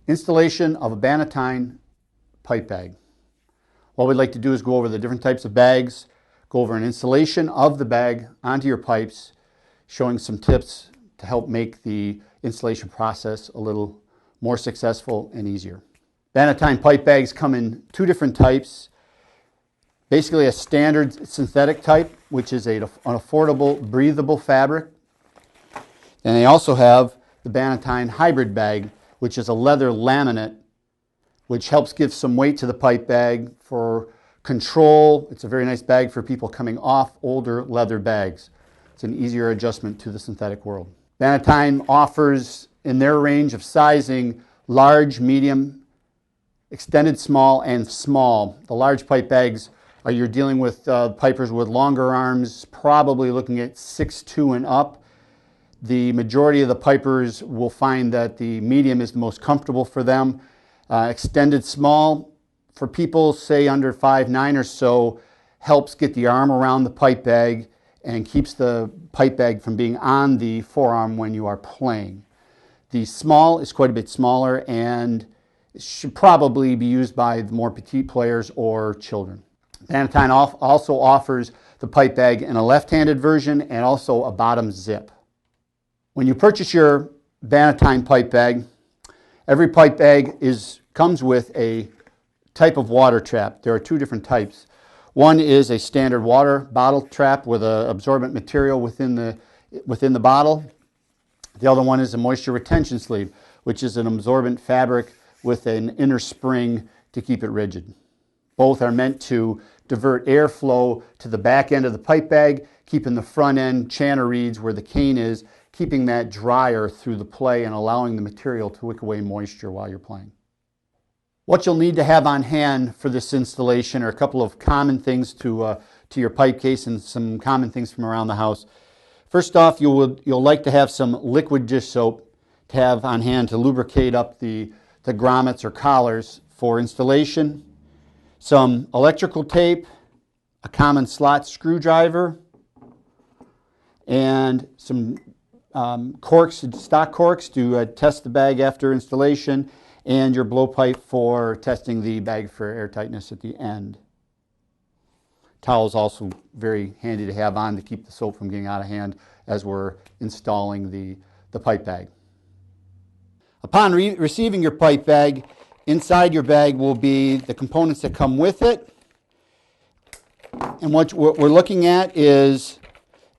Installation of a Bannatyne pipe bag. What we'd like to do is go over the different types of bags, go over an installation of the bag onto your pipes, showing some tips to help make the installation process a little more successful and easier. Bannatyne pipe bags come in two different types. Basically a standard synthetic type, which is an affordable, breathable fabric. And they also have the Bannatyne hybrid bag, which is a leather laminate, which helps give some weight to the pipe bag for control. It's a very nice bag for people coming off older leather bags. It's an easier adjustment to the synthetic world. Bannatyne offers, in their range of sizing, large, medium, extended small, and small. The large pipe bags are you're dealing with pipers with longer arms, probably looking at 6'2" and up. The majority of the pipers will find that the medium is the most comfortable for them. Extended small, for people say under 5'9" or so, helps get the arm around the pipe bag and keeps the pipe bag from being on the forearm when you are playing. The small is quite a bit smaller and should probably be used by the more petite players or children. Bannatyne also offers the pipe bag in a left-handed version and also a bottom zip. When you purchase your Bannatyne pipe bag, every pipe bag comes with a type of water trap. There are two different types. One is a standard water bottle trap with an absorbent material within the bottle. The other one is a moisture retention sleeve, which is an absorbent fabric with an inner spring to keep it rigid. Both are meant to divert airflow to the back end of the pipe bag, keeping the front end chanter reeds where the cane is, keeping that drier through the play and allowing the material to wick away moisture while you're playing. What you'll need to have on hand for this installation are a couple of common things to your pipe case and some common things from around the house. First off, you'll like to have some liquid dish soap to have on hand to lubricate up the grommets or collars for installation. Some electrical tape, a common slot screwdriver, and some corks, stock corks to test the bag after installation, and your blowpipe for testing the bag for airtightness at the end. Towels also very handy to have on to keep the soap from getting out of hand as we're installing the pipe bag. Upon receiving your pipe bag, inside your bag will be the components that come with it. And what we're looking at is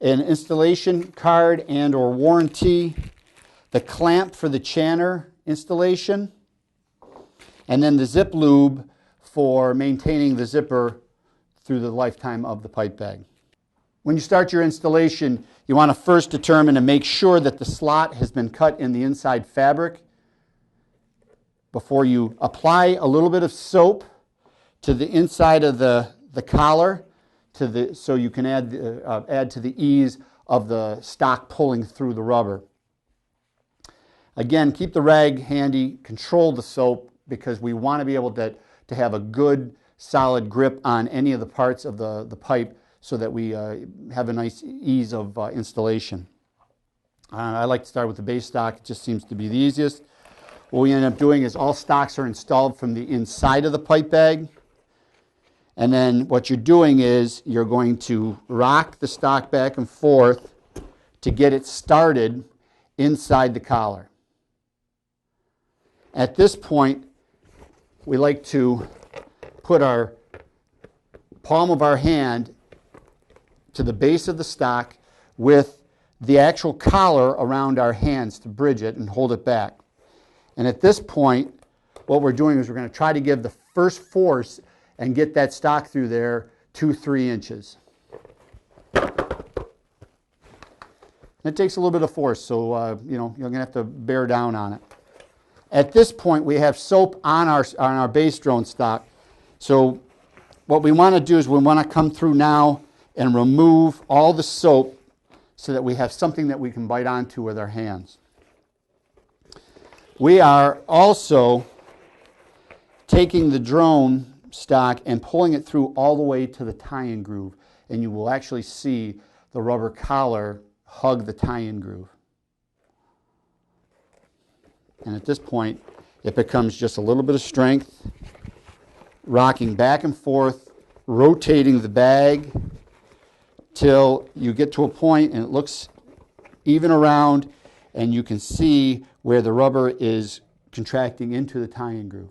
an installation card and or warranty, the clamp for the chanter installation, and then the zip lube for maintaining the zipper through the lifetime of the pipe bag. When you start your installation, you want to first determine and make sure that the slot has been cut in the inside fabric before you apply a little bit of soap to the inside of the collar so you can add to the ease of the stock pulling through the rubber. Again, keep the rag handy, control the soap, because we want to be able to have a good solid grip on any of the parts of the pipe so that we have a nice ease of installation. I like to start with the base stock. It just seems to be the easiest. What we end up doing is all stocks are installed from the inside of the pipe bag. And then what you're doing is you're going to rock the stock back and forth to get it started inside the collar. At this point, we like to put our palm of our hand to the base of the stock with the actual collar around our hands to bridge it and hold it back. And at this point, what we're doing is we're going to try to give the first force and get that stock through there 2-3 inches. And it takes a little bit of force, so you're going to have to bear down on it. At this point, we have soap on our base drone stock. So what we want to do is we want to come through now and remove all the soap so that we have something that we can bite onto with our hands. We are also taking the drone stock and pulling it through all the way to the tie-in groove, and you will actually see the rubber collar hug the tie-in groove. And at this point, it becomes just a little bit of strength, rocking back and forth, rotating the bag till you get to a point and it looks even around, and you can see where the rubber is contracting into the tie-in groove.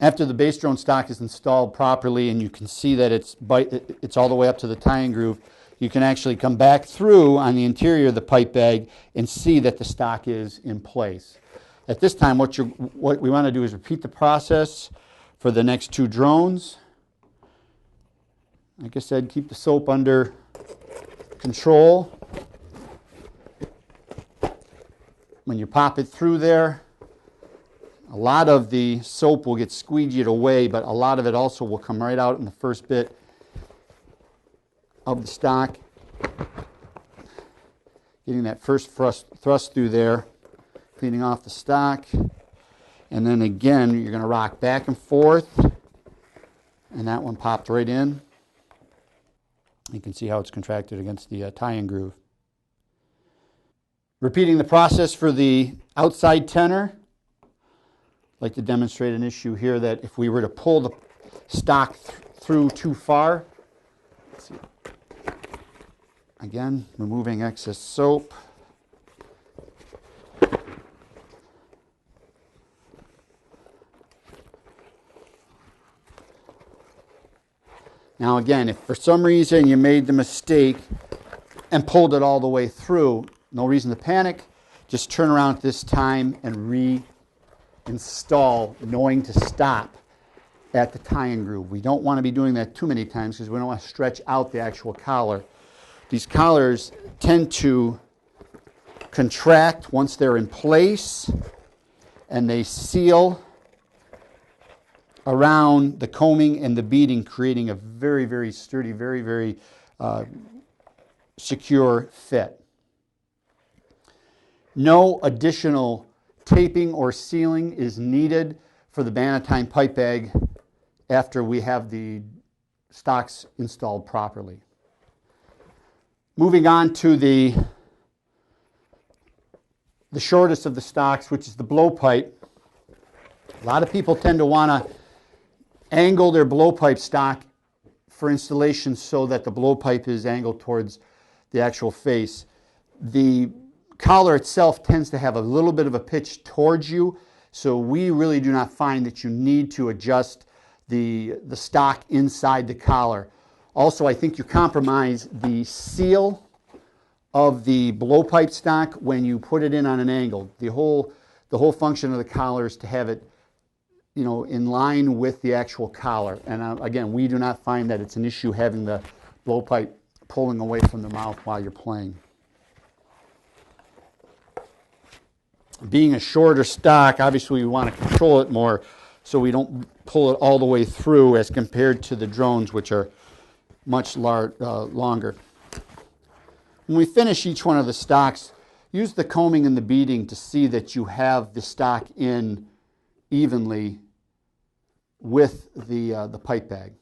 After the base drone stock is installed properly and you can see that it's all the way up to the tie-in groove, you can actually come back through on the interior of the pipe bag and see that the stock is in place. At this time, what we want to do is repeat the process for the next 2 drones. Like I said, keep the soap under control. When you pop it through there, a lot of the soap will get squeegeed away, but a lot of it also will come right out in the first bit of the stock. Getting that first thrust through there, cleaning off the stock. And then again, you're going to rock back and forth. And that one popped right in. You can see how it's contracted against the tie-in groove. Repeating the process for the outside tenor. I'd like to demonstrate an issue here that if we were to pull the stock through too far, let's see. Again, removing excess soap. Now again, if for some reason you made the mistake and pulled it all the way through, no reason to panic. Just turn around at this time and reinstall, knowing to stop at the tie-in groove. We don't want to be doing that too many times because we don't want to stretch out the actual collar. These collars tend to contract once they're in place, and they seal around the combing and the beading, creating a very, very sturdy, very, very secure fit. No additional taping or sealing is needed for the Bannatyne pipe bag after we have the stocks installed properly. Moving on to the shortest of the stocks, which is the blowpipe. A lot of people tend to want to angle their blowpipe stock for installation so that the blowpipe is angled towards the actual face. The collar itself tends to have a little bit of a pitch towards you, so we really do not find that you need to adjust the stock inside the collar. Also, I think you compromise the seal of the blowpipe stock when you put it in on an angle. The whole function of the collar is to have it, you know, in line with the actual collar. And again, we do not find that it's an issue having the blowpipe pulling away from the mouth while you're playing. Being a shorter stock, obviously we want to control it more so we don't pull it all the way through as compared to the drones, which are much longer. When we finish each one of the stocks, use the combing and the beading to see that you have the stock in evenly with the pipe bag.